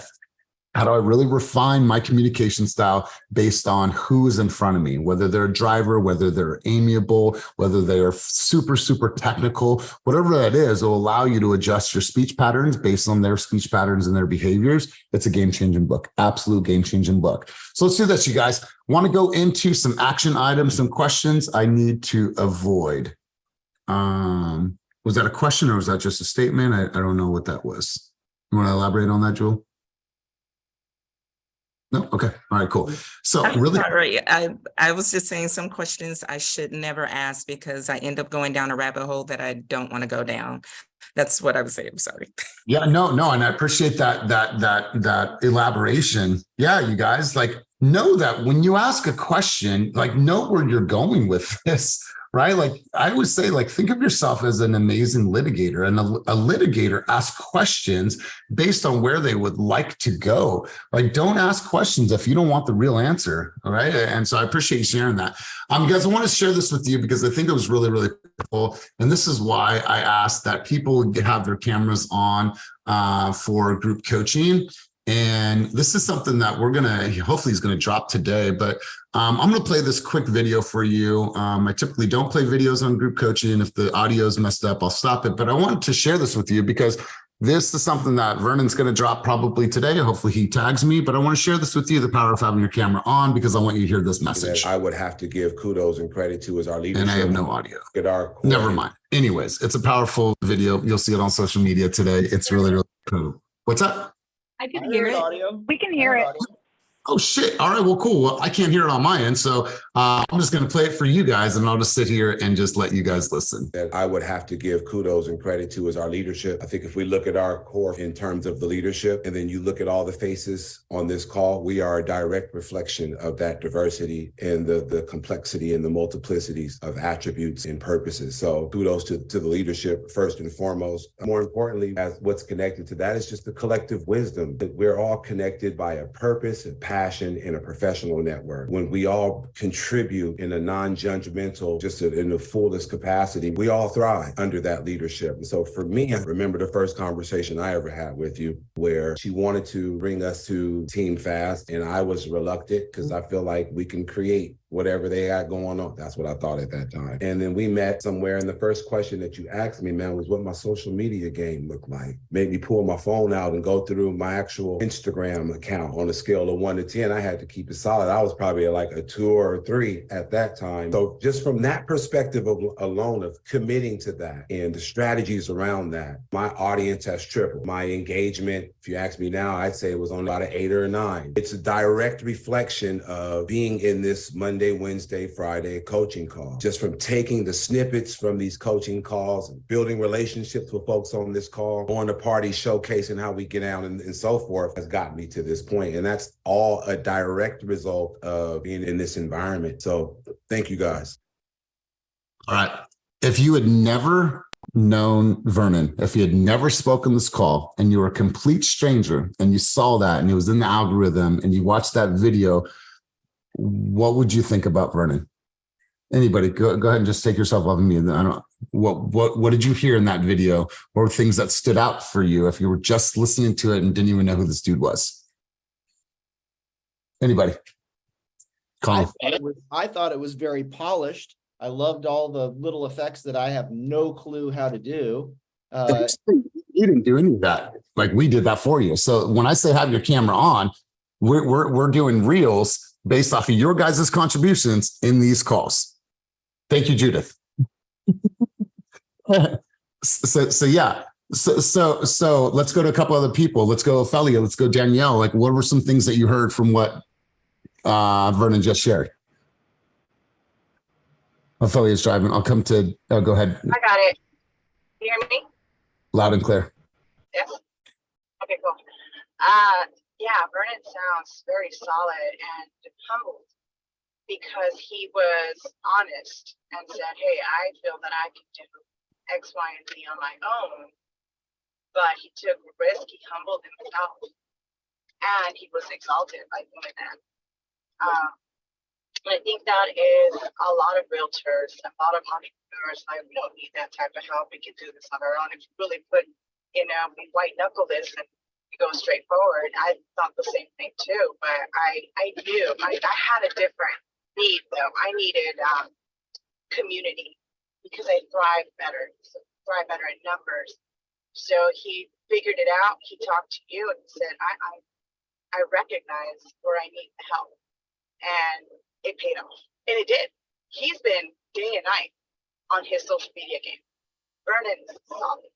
how do I really refine my communication style based on who is in front of me, whether they're a driver, whether they're amiable, whether they are super, super technical, whatever that is, will allow you to adjust your speech patterns based on their speech patterns and their behaviors. It's a game-changing book, absolute game-changing book. So let's do this, you guys. Want to go into some action items, some questions I need to avoid. Was that a question or was that just a statement? I don't know what that was. You want to elaborate on that, Jewel? No? Okay. All right, cool. So I'm really, sorry. I was just saying some questions I should never ask because I end up going down a rabbit hole that I don't want to go down. That's what I was saying. I'm sorry. yeah, no, and I appreciate that elaboration. Yeah, you guys, like, know that when you ask a question, like, know where you're going with this, right? Like, I always say, like, think of yourself as an amazing litigator, and a litigator asks questions based on where they would like to go. Like, don't ask questions if you don't want the real answer. All right. And so I appreciate you sharing that. Guys, I want to share this with you because I think it was really, really cool. And this is why I asked that people have their cameras on for group coaching. And this is something that we're going to, hopefully is going to drop today, but I'm going to play this quick video for you. I typically don't play videos on group coaching. If the audio is messed up, I'll stop it. But I wanted to share this with you because this is something that Vernon's going to drop probably today. Hopefully he tags me, but I want to share this with you, the power of having your camera on, because I want you to hear this message. That I would have to give kudos and credit to as our leadership. And I have no audio. At our core. Never mind. Anyways, it's a powerful video. You'll see it on social media today. It's really, really cool. What's up? I can hear it. We can hear it. Oh, shit. All right. Well, cool. Well, I can't hear it on my end. So I'm just going to play it for you guys, and I'll just sit here and just let you guys listen. That I would have to give kudos and credit to as our leadership. I think if we look at our core in terms of the leadership, and then you look at all the faces on this call, we are a direct reflection of that diversity and the complexity and the multiplicities of attributes and purposes. So kudos to the leadership first and foremost. More importantly, as what's connected to that is just the collective wisdom that we're all connected by a purpose and passion in a professional network. When we all contribute in a non-judgmental, just in the fullest capacity, we all thrive under that leadership. And so for me, I remember the first conversation I ever had with you where she wanted to bring us to Team Fast, and I was reluctant because I feel like we can create whatever they got going on. That's what I thought at that time. And then we met somewhere, and the first question that you asked me, man, was what my social media game looked like. Made me pull my phone out and go through my actual Instagram account. On a scale of 1 to 10, I had to keep it solid. I was probably like a 2 or a 3 at that time. So just from that perspective alone of committing to that and the strategies around that, my audience has tripled. My engagement, if you ask me now, I'd say it was on about an 8 or a 9. It's a direct reflection of being in this Monday, Wednesday, Friday coaching call. Just from taking the snippets from these coaching calls and building relationships with folks on this call, going to parties, showcasing how we get out and so forth has gotten me to this point. And that's all a direct result of being in this environment. So thank you guys. All right. If you had never known Vernon, if you had never spoken this call and you were a complete stranger and you saw that and it was in the algorithm and you watched that video, what would you think about Vernon? Anybody, go ahead and just take yourself off of me. I don't. What did you hear in that video? What were things that stood out for you if you were just listening to it and didn't even know who this dude was? Anybody? Colin. I thought it was very polished. I loved all the little effects that I have no clue how to do. You didn't do any of that. Like we did that for you. So when I say have your camera on, we're doing reels based off of your guys' contributions in these calls. Thank you, Judith. So yeah. So let's go to a couple other people. Let's go Ophelia. Let's go Danielle. Like, what were some things that you heard from what Vernon just shared? Ophelia's driving. I'll come to, go ahead. I got it. You hear me? Loud and clear. Yes. Okay, cool. Yeah, Vernon sounds very solid and humbled because he was honest and said, hey, I feel that I can do X, Y, and Z on my own. But he took a risk, he humbled himself, and he was exalted by doing that. I think that is a lot of realtors, a lot of entrepreneurs, like, we don't need that type of help. We can do this on our own. If you really put, we white knuckle this and we go straight forward. I thought the same thing too, but I knew I had a different need though. I needed community because I thrive better in numbers. So he figured it out. He talked to you and said, I recognize where I need the help. And it paid off. And it did. He's been day and night on his social media game. Vernon's solid.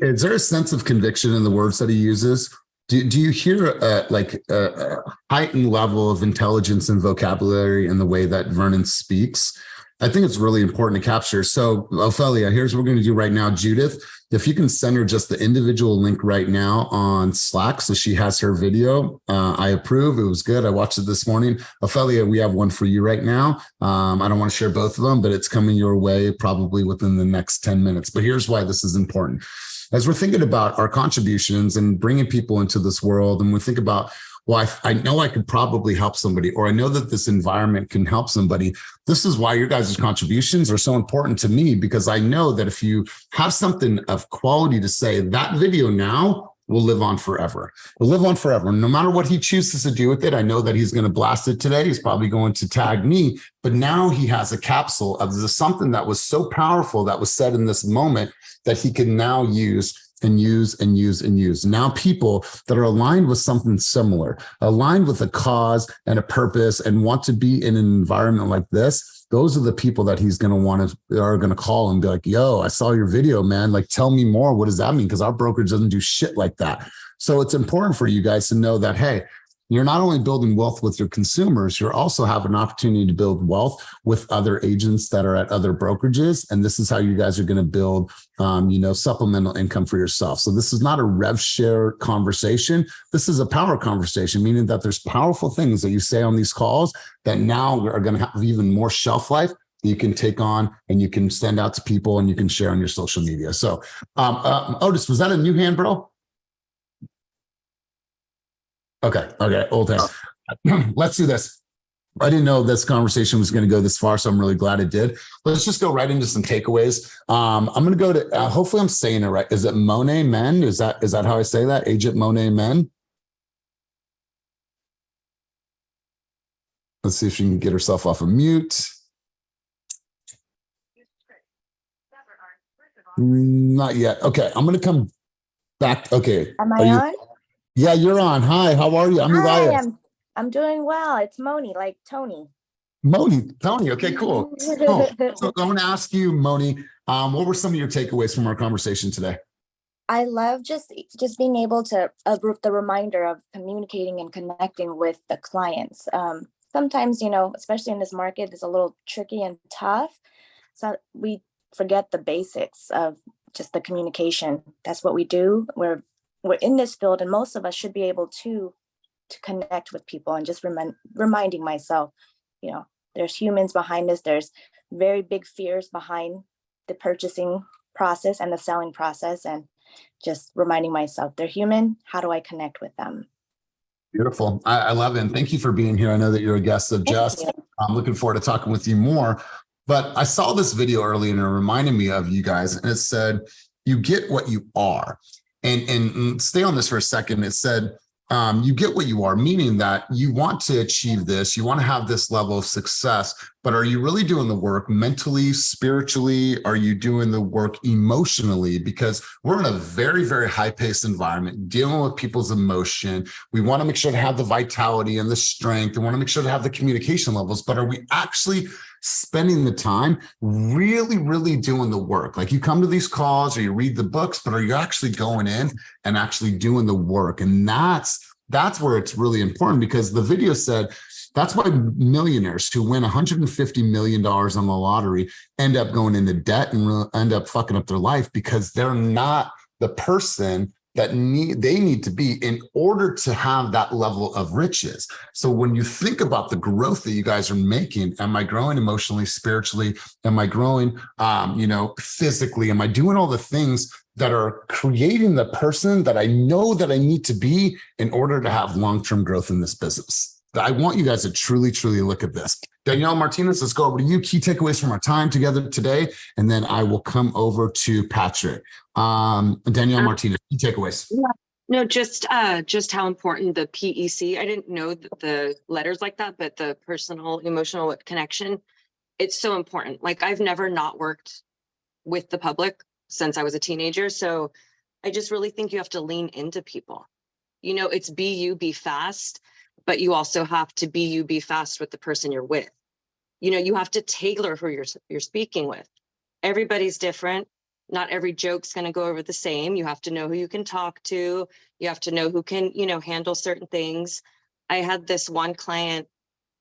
Is there a sense of conviction in the words that he uses? Do you hear a heightened level of intelligence and vocabulary in the way that Vernon speaks? I think it's really important to capture. So, Ophelia, here's what we're going to do right now. Judith, if you can send her just the individual link right now on Slack so she has her video. I approve. It was good. I watched it this morning. Ophelia, we have one for you right now. I don't want to share both of them, but it's coming your way probably within the next 10 minutes. But here's why this is important. As we're thinking about our contributions and bringing people into this world, and we think about, well, I know I could probably help somebody, or I know that this environment can help somebody. This is why your guys' contributions are so important to me, because I know that if you have something of quality to say, that video now will live on forever. It will live on forever. No matter what he chooses to do with it, I know that he's going to blast it today. He's probably going to tag me, but now he has a capsule of something that was so powerful that was said in this moment that he can now use and use and use and use. Now people that are aligned with something similar, aligned with a cause and a purpose and want to be in an environment like this, those are the people that he's going to are going to call and be like, yo, I saw your video, man. Like, tell me more. What does that mean? Because our brokerage doesn't do shit like that. So it's important for you guys to know that, hey, you're not only building wealth with your consumers, you're also have an opportunity to build wealth with other agents that are at other brokerages. And this is how you guys are going to build, supplemental income for yourself. So this is not a rev share conversation. This is a power conversation, meaning that there's powerful things that you say on these calls that now are going to have even more shelf life that you can take on and you can send out to people and you can share on your social media. So Otis, was that a new hand, bro? Okay, old hand. Let's do this. I didn't know this conversation was going to go this far, so I'm really glad it did. Let's just go right into some takeaways. I'm going to go to, hopefully I'm saying it right. Is it Monet Men? Is that how I say that? Agent Monet Men? Let's see if she can get herself off of mute. Not yet. Okay, I'm going to come back. Okay. Am Are I you? on? Yeah, you're on. Hi, how are you? I'm Hi, Elias. I'm doing well. It's Moni, like Tony. Moni, Tony. Okay, cool. So I want to ask you, Moni, what were some of your takeaways from our conversation today? I love just being able to the reminder of communicating and connecting with the clients. Sometimes, you know, especially in this market, it's a little tricky and tough. So we forget the basics of just the communication. That's what we do. We're in this field, and most of us should be able to connect with people, and just reminding myself, you know, there's humans behind this. There's very big fears behind the purchasing process and the selling process, and just reminding myself they're human. How do I connect with them? Beautiful. I love it. And thank you for being here. I know that you're a guest of Jess. I'm looking forward to talking with you more. But I saw this video earlier and it reminded me of you guys. And it said, you get what you are. And stay on this for a second. It said, you get what you are, meaning that you want to achieve this, you want to have this level of success, but are you really doing the work mentally, spiritually? Are you doing the work emotionally? Because we're in a very, very high-paced environment, dealing with people's emotion. We want to make sure to have the vitality and the strength. We want to make sure to have the communication levels, but are we actually spending the time really, really doing the work? Like, you come to these calls or you read the books, but are you actually going in and actually doing the work? And that's where it's really important, because the video said that's why millionaires who win $150 million on the lottery end up going into debt and end up fucking up their life, because they're not the person that they need to be in order to have that level of riches. So when you think about the growth that you guys are making, am I growing emotionally, spiritually? Am I growing, physically? Am I doing all the things that are creating the person that I know that I need to be in order to have long-term growth in this business? I want you guys to truly, truly look at this. Danielle Martinez, let's go over to you. Key takeaways from our time together today, and then I will come over to Patrick. Danielle Martinez, key takeaways. Yeah. No, just how important the PEC. I didn't know the letters like that, but the personal emotional connection, it's so important. Like, I've never not worked with the public since I was a teenager. So I just really think you have to lean into people. You know, it's be you, be fast, but you also have to be you, be fast with the person you're with. You know, you have to tailor who you're speaking with. Everybody's different. Not every joke's going to go over the same. You have to know who you can talk to. You have to know who can, handle certain things. I had this one client.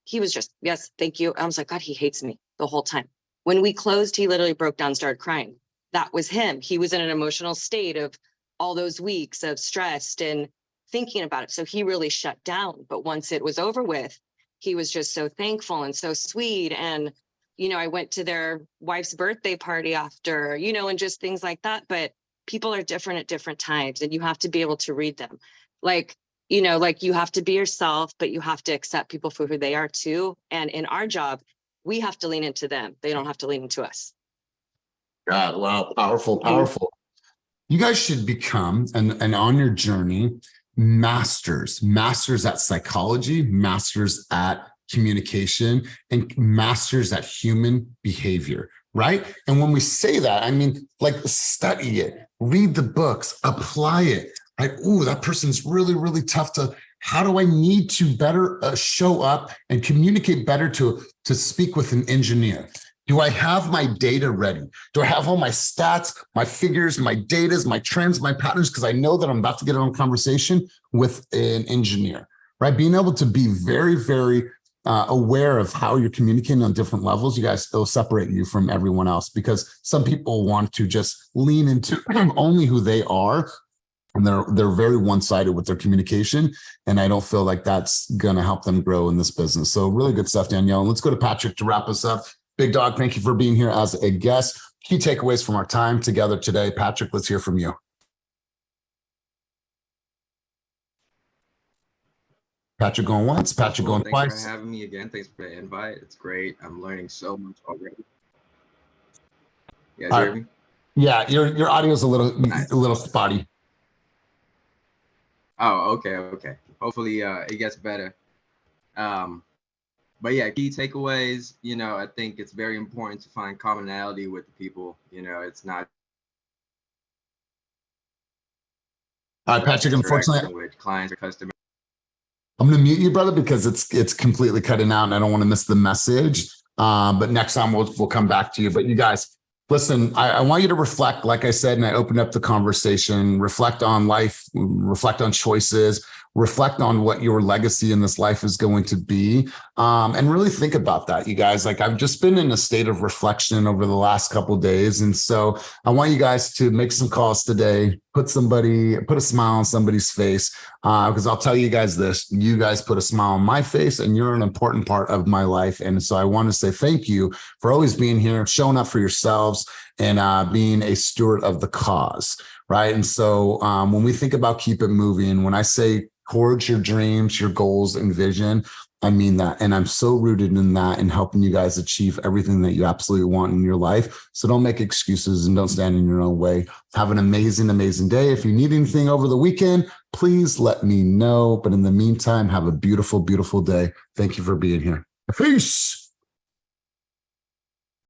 He was just, yes, thank you. I was like, God, he hates me the whole time. When we closed, he literally broke down, started crying. That was him. He was in an emotional state of all those weeks of stressed and thinking about it. So he really shut down. But once it was over with, he was just so thankful and so sweet. And, I went to their wife's birthday party after, and just things like that. But people are different at different times, and you have to be able to read them. Like you have to be yourself, but you have to accept people for who they are too. And in our job, we have to lean into them. They don't have to lean into us. God, wow, powerful, powerful. You guys should become, and on your journey, masters at psychology, masters at communication, and masters at human behavior, right? And when we say that, I mean, like, study it, read the books, apply it. Like, ooh, that person's really, really tough to, how do I need to better show up and communicate better to speak with an engineer? Do I have my data ready? Do I have all my stats, my figures, my datas, my trends, my patterns? Because I know that I'm about to get on a conversation with an engineer, right? Being able to be very, very aware of how you're communicating on different levels, you guys still separate you from everyone else, because some people want to just lean into only who they are. And they're very one-sided with their communication. And I don't feel like that's going to help them grow in this business. So really good stuff, Danielle. And let's go to Patrick to wrap us up. Big Dog, thank you for being here as a guest. Key takeaways from our time together today. Patrick, let's hear from you. Patrick going once, Patrick going twice. Thanks for having me again. Thanks for the invite. It's great. I'm learning so much already. You guys hear me? Yeah, your audio is a little spotty. Oh, okay. Hopefully it gets better. But yeah, key takeaways, you know, I think it's very important to find commonality with the people. You know, it's not All right, Patrick, unfortunately, interacting with clients or customers. I'm going to mute you, brother, because it's completely cutting out and I don't want to miss the message. But next time we'll come back to you. But you guys, listen, I want you to reflect, like I said, and I opened up the conversation, reflect on life, reflect on choices, reflect on what your legacy in this life is going to be. And really think about that, you guys. Like, I've just been in a state of reflection over the last couple of days. And so I want you guys to make some calls today, put a smile on somebody's face. Because I'll tell you guys this, you guys put a smile on my face and you're an important part of my life. And so I want to say thank you for always being here, showing up for yourselves, and being a steward of the cause, right? And so when we think about keep it moving, when I say towards your dreams, your goals, and vision, I mean that. And I'm so rooted in that and helping you guys achieve everything that you absolutely want in your life. So don't make excuses and don't stand in your own way. Have an amazing, amazing day. If you need anything over the weekend, please let me know. But in the meantime, have a beautiful, beautiful day. Thank you for being here. Peace.